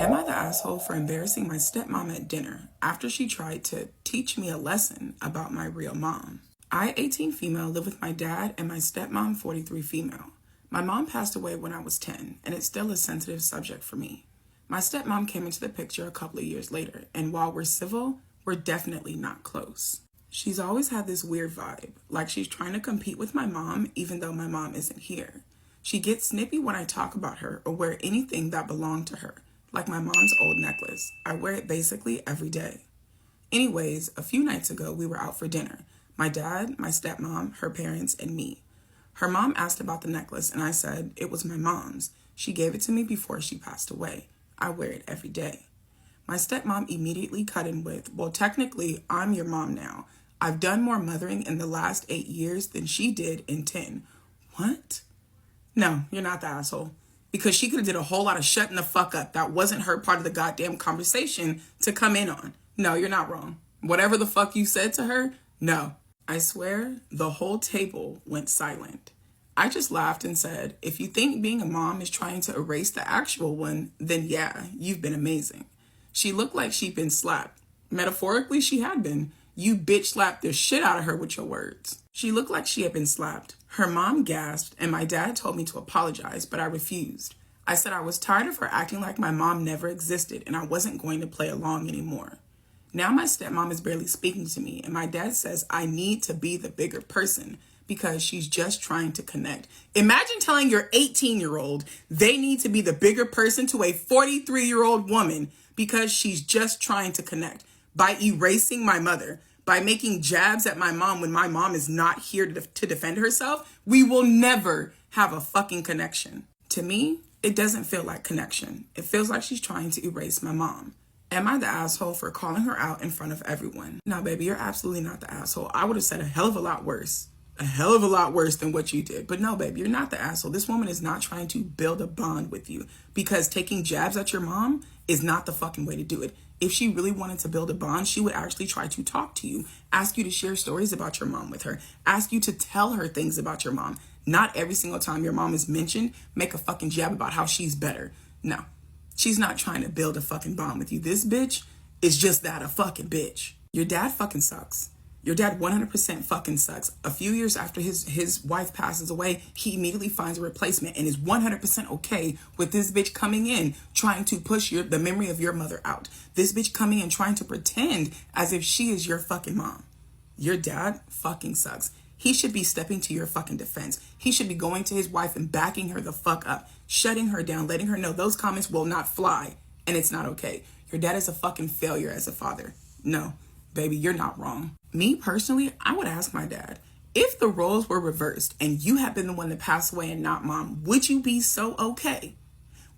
Am I the asshole for embarrassing my stepmom at dinner after she tried to teach me a lesson about my real mom? I, 18 female, live with my dad and my stepmom, 43 female. My mom passed away when I was 10, and it's still a sensitive subject for me. My stepmom came into the picture a couple of years later, and while we're civil, we're definitely not close. She's always had this weird vibe, like she's trying to compete with my mom even though my mom isn't here. She gets snippy when I talk about her or wear anything that belonged to her, like my mom's old necklace. I wear it basically every day. Anyways, a few nights ago, we were out for dinner. My dad, my stepmom, her parents, and me. Her mom asked about the necklace, and I said it was my mom's. She gave it to me before she passed away. I wear it every day. My stepmom immediately cut in with, well, technically, I'm your mom now. I've done more mothering in the last 8 years than she did in 10. What? No, you're not the asshole. Because she could have did a whole lot of shutting the fuck up. That wasn't her part of the goddamn conversation to come in on. No, you're not wrong. Whatever the fuck you said to her, no. I swear, the whole table went silent. I just laughed and said, if you think being a mom is trying to erase the actual one, then yeah, you've been amazing. She looked like she'd been slapped. Metaphorically, she had been. You bitch slapped the shit out of her with your words. She looked like she had been slapped. Her mom gasped, and my dad told me to apologize, but I refused. I said I was tired of her acting like my mom never existed, and I wasn't going to play along anymore. Now my stepmom is barely speaking to me, and my dad says I need to be the bigger person because she's just trying to connect. Imagine telling your 18-year-old they need to be the bigger person to a 43-year-old woman because she's just trying to connect. By erasing my mother, by making jabs at my mom when my mom is not here to defend herself, we will never have a fucking connection. To me, it doesn't feel like connection. It feels like she's trying to erase my mom. Am I the asshole for calling her out in front of everyone? No, baby, you're absolutely not the asshole. I would have said a hell of a lot worse. A hell of a lot worse than what you did. But no, baby, you're not the asshole. This woman is not trying to build a bond with you because taking jabs at your mom is not the fucking way to do it. If she really wanted to build a bond, she would actually try to talk to you, ask you to share stories about your mom with her, ask you to tell her things about your mom. Not every single time your mom is mentioned, make a fucking jab about how she's better. No, she's not trying to build a fucking bond with you. This bitch is just that, a fucking bitch. Your dad fucking sucks. Your dad 100% fucking sucks. A few years after his wife passes away, he immediately finds a replacement and is 100% okay with this bitch coming in, trying to push the memory of your mother out. This bitch coming in trying to pretend as if she is your fucking mom. Your dad fucking sucks. He should be stepping to your fucking defense. He should be going to his wife and backing her the fuck up, shutting her down, letting her know those comments will not fly and it's not okay. Your dad is a fucking failure as a father. No, baby, you're not wrong. Me personally, I would ask my dad, if the roles were reversed and you had been the one to pass away and not mom, would you be so okay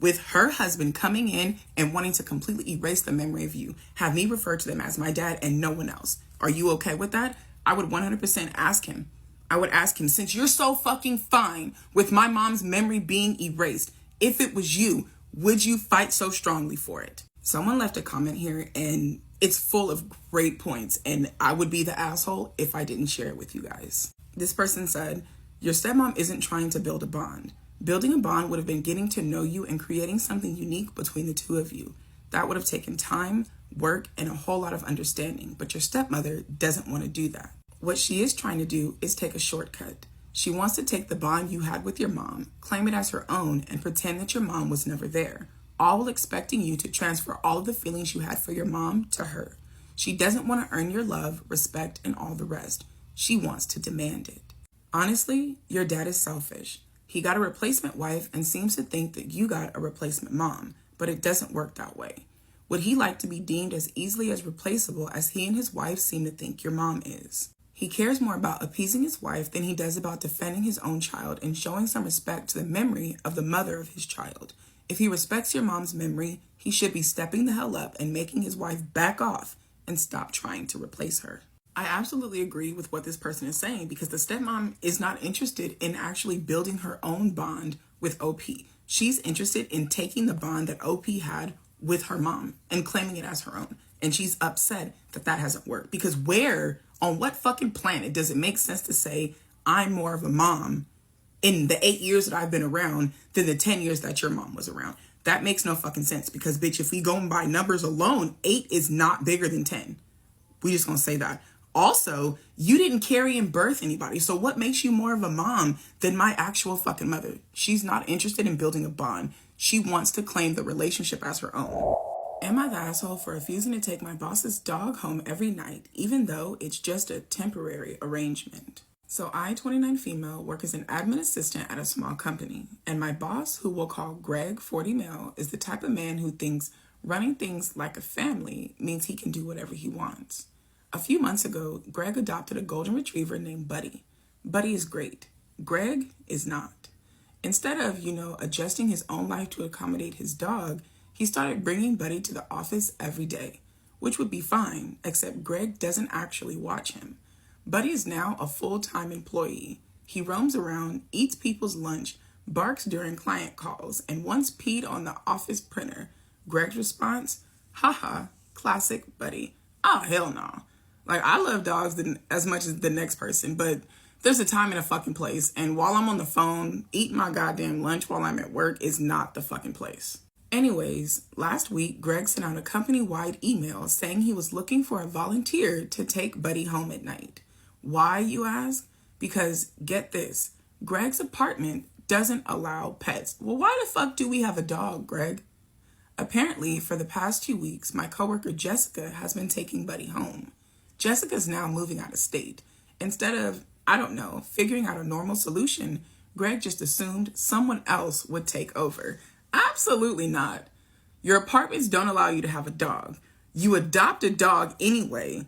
with her husband coming in and wanting to completely erase the memory of you, have me refer to them as my dad and no one else? Are you okay with that? I would 100% ask him. I would ask him, since you're so fucking fine with my mom's memory being erased, if it was you, would you fight so strongly for it? Someone left a comment here and it's full of great points, and I would be the asshole if I didn't share it with you guys. This person said, your stepmom isn't trying to build a bond. Building a bond would have been getting to know you and creating something unique between the two of you. That would have taken time, work, and a whole lot of understanding, but your stepmother doesn't want to do that. What she is trying to do is take a shortcut. She wants to take the bond you had with your mom, claim it as her own, and pretend that your mom was never there, all while expecting you to transfer all of the feelings you had for your mom to her. She doesn't want to earn your love, respect, and all the rest. She wants to demand it. Honestly, your dad is selfish. He got a replacement wife and seems to think that you got a replacement mom, but it doesn't work that way. Would he like to be deemed as easily as replaceable as he and his wife seem to think your mom is? He cares more about appeasing his wife than he does about defending his own child and showing some respect to the memory of the mother of his child. If he respects your mom's memory, he should be stepping the hell up and making his wife back off and stop trying to replace her. I absolutely agree with what this person is saying because the stepmom is not interested in actually building her own bond with OP. She's interested in taking the bond that OP had with her mom and claiming it as her own. And she's upset that that hasn't worked because on what fucking planet does it make sense to say I'm more of a mom in the 8 years that I've been around than the 10 years that your mom was around? That makes no fucking sense because, bitch, if we go by numbers alone, 8 is not bigger than 10. We just gonna say that. Also, you didn't carry and birth anybody. So what makes you more of a mom than my actual fucking mother? She's not interested in building a bond. She wants to claim the relationship as her own. Am I the asshole for refusing to take my boss's dog home every night, even though it's just a temporary arrangement? So I, 29 female, work as an admin assistant at a small company, and my boss, who we'll call Greg, 40 male, is the type of man who thinks running things like a family means he can do whatever he wants. A few months ago, Greg adopted a golden retriever named Buddy. Buddy is great. Greg is not. Instead of, adjusting his own life to accommodate his dog, he started bringing Buddy to the office every day, which would be fine, except Greg doesn't actually watch him. Buddy is now a full-time employee. He roams around, eats people's lunch, barks during client calls, and once peed on the office printer. Greg's response? Haha, classic Buddy. Oh, hell no. Like, I love dogs as much as the next person, but there's a time and a fucking place, and while I'm on the phone, eating my goddamn lunch while I'm at work is not the fucking place. Anyways, last week, Greg sent out a company-wide email saying he was looking for a volunteer to take Buddy home at night. Why, you ask? Because, get this, Greg's apartment doesn't allow pets. Well, why the fuck do we have a dog, Greg? Apparently, for the past 2 weeks, my coworker Jessica has been taking Buddy home. Jessica's now moving out of state. Instead of, figuring out a normal solution, Greg just assumed someone else would take over. Absolutely not. Your apartments don't allow you to have a dog. You adopt a dog anyway,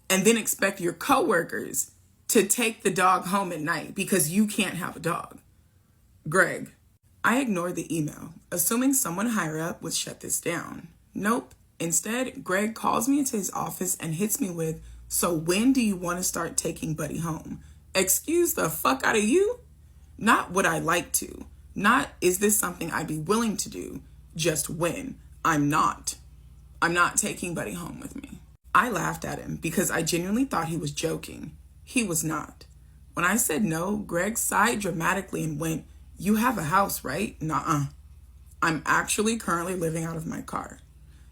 and then expect your coworkers to take the dog home at night because you can't have a dog. Greg. I ignored the email, assuming someone higher up would shut this down. Nope. Instead, Greg calls me into his office and hits me with, "So when do you want to start taking Buddy home?" Excuse the fuck out of you? Not would I like to. Not is this something I'd be willing to do. Just when. I'm not taking Buddy home with me. I laughed at him because I genuinely thought he was joking. He was not. When I said no, Greg sighed dramatically and went, "You have a house, right?" Nuh-uh. I'm actually currently living out of my car.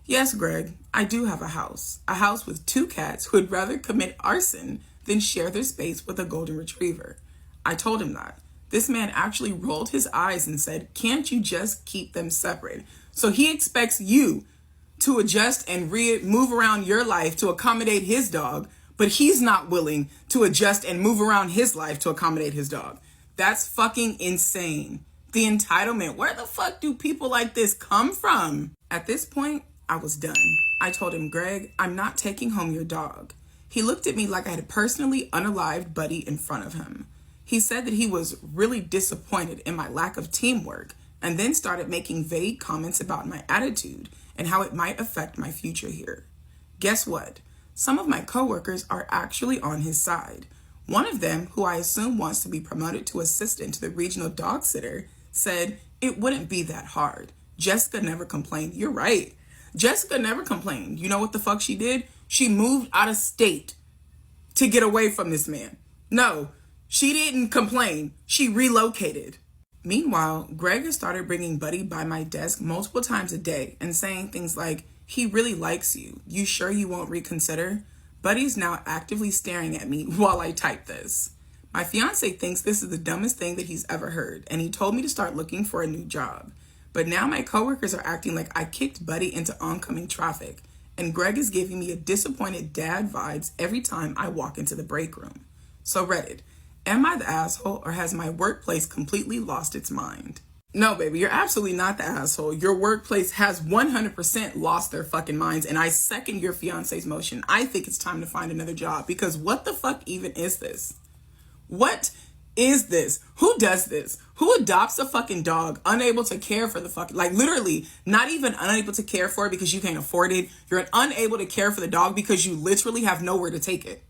Yes, Greg, I do have a house. A house with 2 cats who would rather commit arson than share their space with a golden retriever. I told him that. This man actually rolled his eyes and said, "Can't you just keep them separate?" So he expects you to adjust and move around your life to accommodate his dog, but he's not willing to adjust and move around his life to accommodate his dog. That's fucking insane. The entitlement. Where the fuck do people like this come from? At this point, I was done. I told him, "Greg, I'm not taking home your dog." He looked at me like I had personally unalived Buddy in front of him. He said that he was really disappointed in my lack of teamwork and then started making vague comments about my attitude and how it might affect my future here. Guess what? Some of my coworkers are actually on his side. One of them, who I assume wants to be promoted to assistant to the regional dog sitter, said it wouldn't be that hard. Jessica never complained. You're right. Jessica never complained. You know what the fuck she did? She moved out of state to get away from this man. No, she didn't complain. She relocated. Meanwhile, Greg has started bringing Buddy by my desk multiple times a day and saying things like, "He really likes you. You sure you won't reconsider?" Buddy's now actively staring at me while I type this. My fiance thinks this is the dumbest thing that he's ever heard, and he told me to start looking for a new job. But now my coworkers are acting like I kicked Buddy into oncoming traffic, and Greg is giving me a disappointed dad vibes every time I walk into the break room. So Reddit, am I the asshole, or has my workplace completely lost its mind? No, baby, you're absolutely not the asshole. Your workplace has 100% lost their fucking minds, and I second your fiance's motion. I think it's time to find another job, because what the fuck even is this? What is this? Who does this? Who adopts a fucking dog, unable to care for the fucking, like literally not even unable to care for it because you can't afford it. You're unable to care for the dog because you literally have nowhere to take it.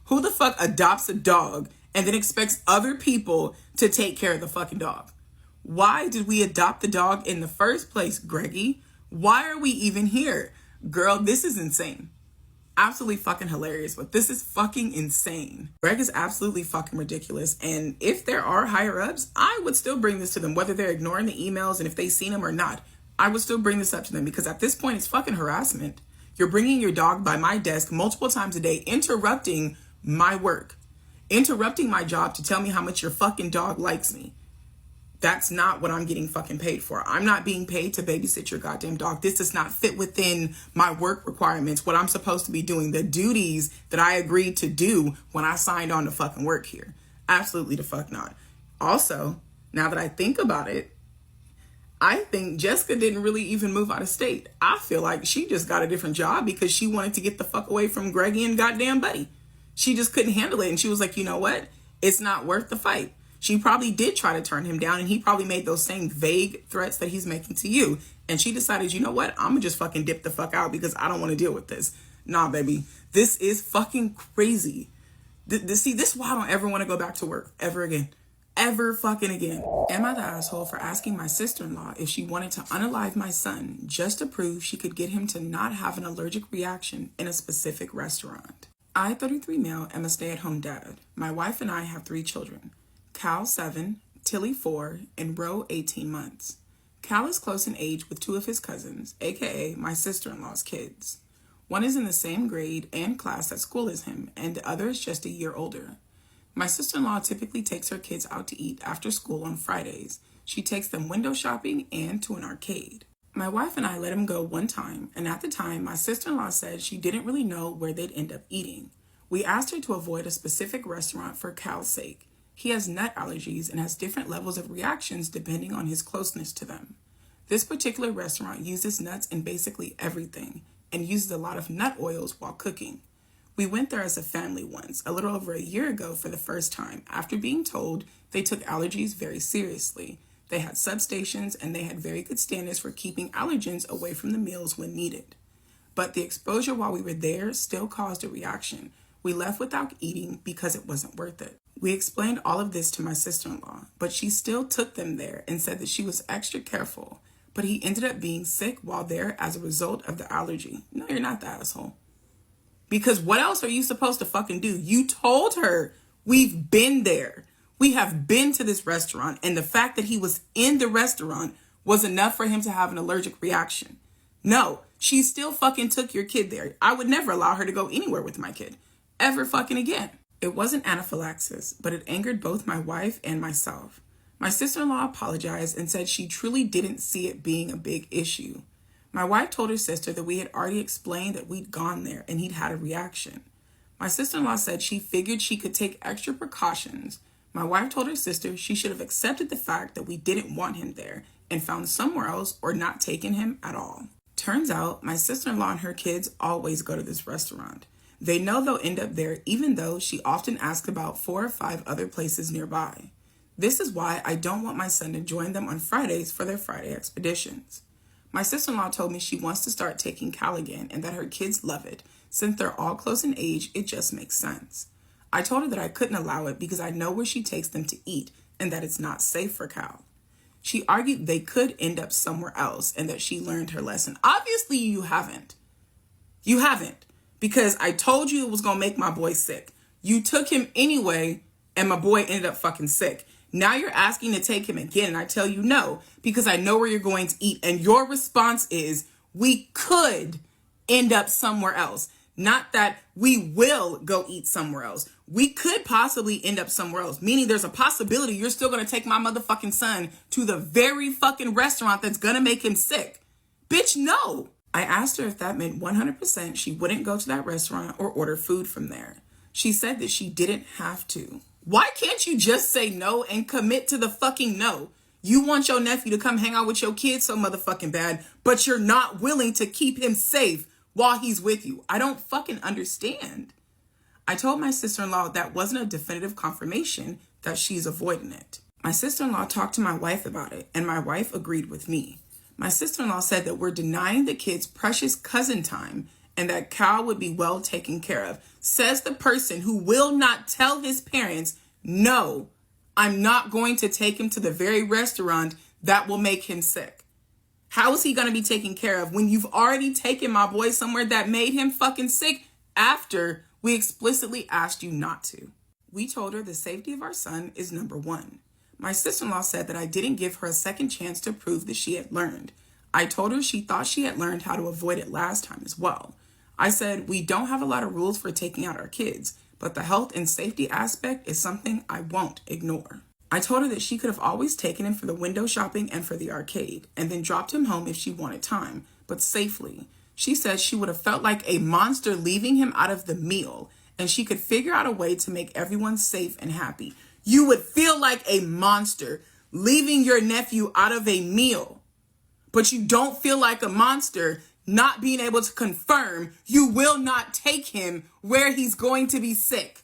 Who the fuck adopts a dog and then expects other people to take care of the fucking dog? Why did we adopt the dog in the first place, Greggy? Why are we even here? Girl, this is insane. Absolutely fucking hilarious, but this is fucking insane. Greg is absolutely fucking ridiculous, and if there are higher ups, I would still bring this to them, whether they're ignoring the emails and if they've seen them or not. I would still bring this up to them because at this point it's fucking harassment. You're bringing your dog by my desk multiple times a day, interrupting my work, interrupting my job to tell me how much your fucking dog likes me. That's not what I'm getting fucking paid for. I'm not being paid to babysit your goddamn dog. This does not fit within my work requirements, what I'm supposed to be doing, the duties that I agreed to do when I signed on to fucking work here. Absolutely the fuck not. Also, now that I think about it, I think Jessica didn't really even move out of state. I feel like she just got a different job because she wanted to get the fuck away from Greggy and goddamn Buddy. She just couldn't handle it. And she was like, you know what? It's not worth the fight. She probably did try to turn him down, and he probably made those same vague threats that he's making to you. And she decided, you know what? I'm gonna just fucking dip the fuck out because I don't want to deal with this. Nah, baby. This is fucking crazy. See, this is why I don't ever want to go back to work ever again. Ever fucking again. Am I the asshole for asking my sister-in-law if she wanted to unalive my son just to prove she could get him to not have an allergic reaction in a specific restaurant? I, 33 male, am a stay-at-home dad. My wife and I have 3 children. Cal 7, Tilly 4, and Ro 18 months. Cal is close in age with 2 of his cousins, aka my sister-in-law's kids. One is in the same grade and class at school as him, and the other is just a year older. My sister-in-law typically takes her kids out to eat after school on Fridays. She takes them window shopping and to an arcade. My wife and I let him go one time, and at the time, my sister-in-law said she didn't really know where they'd end up eating. We asked her to avoid a specific restaurant for Cal's sake. He has nut allergies and has different levels of reactions depending on his closeness to them. This particular restaurant uses nuts in basically everything and uses a lot of nut oils while cooking. We went there as a family once, a little over a year ago for the first time, after being told they took allergies very seriously. They had substations and they had very good standards for keeping allergens away from the meals when needed. But the exposure while we were there still caused a reaction. We left without eating because it wasn't worth it. We explained all of this to my sister-in-law, but she still took them there and said that she was extra careful, but he ended up being sick while there as a result of the allergy. No, you're not the asshole. Because what else are you supposed to fucking do? You told her we've been there. We have been to this restaurant, and the fact that he was in the restaurant was enough for him to have an allergic reaction. No, she still fucking took your kid there. I would never allow her to go anywhere with my kid. Ever fucking again. It wasn't anaphylaxis, but it angered both my wife and myself. My sister-in-law apologized and said she truly didn't see it being a big issue. My wife told her sister that we had already explained that we'd gone there and he'd had a reaction. My sister-in-law said she figured she could take extra precautions. My wife told her sister she should have accepted the fact that we didn't want him there and found somewhere else or not taken him at all. Turns out my sister-in-law and her kids always go to this restaurant. They know they'll end up there even though she often asks about 4 or 5 other places nearby. This is why I don't want my son to join them on Fridays for their Friday expeditions. My sister-in-law told me she wants to start taking Cal again and that her kids love it. Since they're all close in age, it just makes sense. I told her that I couldn't allow it because I know where she takes them to eat and that it's not safe for Cal. She argued they could end up somewhere else and that she learned her lesson. Obviously, you haven't. You haven't. Because I told you it was going to make my boy sick. You took him anyway, and my boy ended up fucking sick. Now you're asking to take him again, and I tell you no, because I know where you're going to eat. And your response is, we could end up somewhere else. Not that we will go eat somewhere else. We could possibly end up somewhere else, meaning there's a possibility you're still going to take my motherfucking son to the very fucking restaurant that's going to make him sick. Bitch, no. I asked her if that meant 100% she wouldn't go to that restaurant or order food from there. She said that she didn't have to. Why can't you just say no and commit to the fucking no? You want your nephew to come hang out with your kids so motherfucking bad, but you're not willing to keep him safe while he's with you. I don't fucking understand. I told my sister-in-law that wasn't a definitive confirmation that she's avoiding it. My sister-in-law talked to my wife about it, and my wife agreed with me. My sister-in-law said that we're denying the kids precious cousin time and that Cal would be well taken care of. Says the person who will not tell his parents, no, I'm not going to take him to the very restaurant that will make him sick. How is he going to be taken care of when you've already taken my boy somewhere that made him fucking sick after we explicitly asked you not to? We told her the safety of our son is number 1. My sister-in-law said that I didn't give her a second chance to prove that she had learned. I told her she thought she had learned how to avoid it last time as well. I said, we don't have a lot of rules for taking out our kids, but the health and safety aspect is something I won't ignore. I told her that she could have always taken him for the window shopping and for the arcade, and then dropped him home if she wanted time, but safely. She said she would have felt like a monster leaving him out of the meal, and she could figure out a way to make everyone safe and happy. You would feel like a monster leaving your nephew out of a meal, but you don't feel like a monster not being able to confirm you will not take him where he's going to be sick.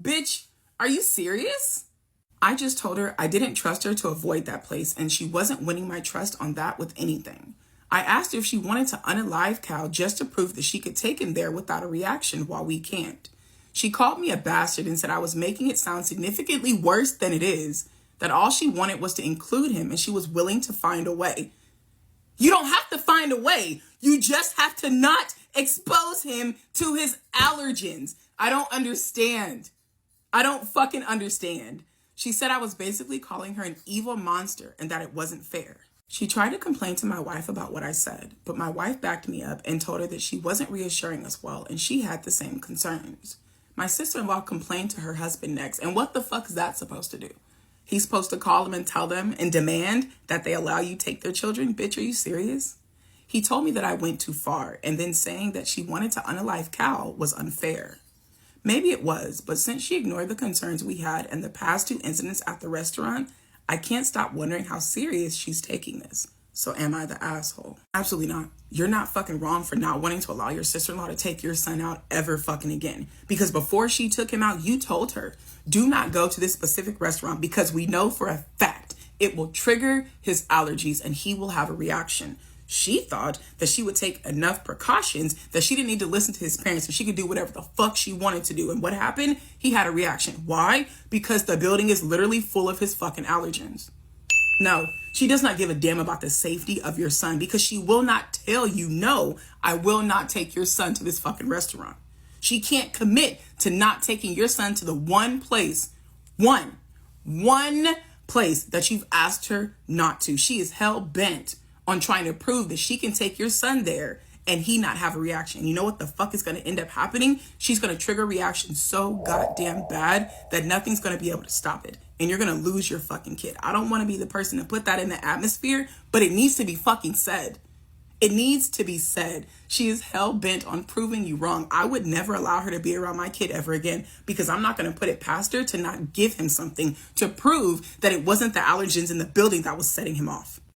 Bitch, are you serious? I just told her I didn't trust her to avoid that place, and she wasn't winning my trust on that with anything. I asked her if she wanted to unalive Cal just to prove that she could take him there without a reaction while we can't. She called me a bastard and said I was making it sound significantly worse than it is, that all she wanted was to include him and she was willing to find a way. You don't have to find a way. You just have to not expose him to his allergens. I don't understand. I don't fucking understand. She said I was basically calling her an evil monster and that it wasn't fair. She tried to complain to my wife about what I said, but my wife backed me up and told her that she wasn't reassuring us well and she had the same concerns. My sister-in-law complained to her husband next, and what the fuck is that supposed to do? He's supposed to call them and tell them and demand that they allow you take their children? Bitch, are you serious? He told me that I went too far, and then saying that she wanted to unalive Cal was unfair. Maybe it was, but since she ignored the concerns we had and the past 2 incidents at the restaurant, I can't stop wondering how serious she's taking this. So am I the asshole? Absolutely not. You're not fucking wrong for not wanting to allow your sister-in-law to take your son out ever fucking again. Because before she took him out, you told her, do not go to this specific restaurant because we know for a fact it will trigger his allergies and he will have a reaction. She thought that she would take enough precautions that she didn't need to listen to his parents and she could do whatever the fuck she wanted to do. And what happened? He had a reaction. Why? Because the building is literally full of his fucking allergens. No, she does not give a damn about the safety of your son because she will not tell you, no, I will not take your son to this fucking restaurant. She can't commit to not taking your son to the one place that you've asked her not to. She is hell bent on trying to prove that she can take your son there and he not have a reaction. You know what the fuck is going to end up happening? She's going to trigger a reaction so goddamn bad that nothing's going to be able to stop it. And you're going to lose your fucking kid. I don't want to be the person to put that in the atmosphere, but it needs to be fucking said. It needs to be said. She is hell bent on proving you wrong. I would never allow her to be around my kid ever again because I'm not going to put it past her to not give him something to prove that it wasn't the allergens in the building that was setting him off.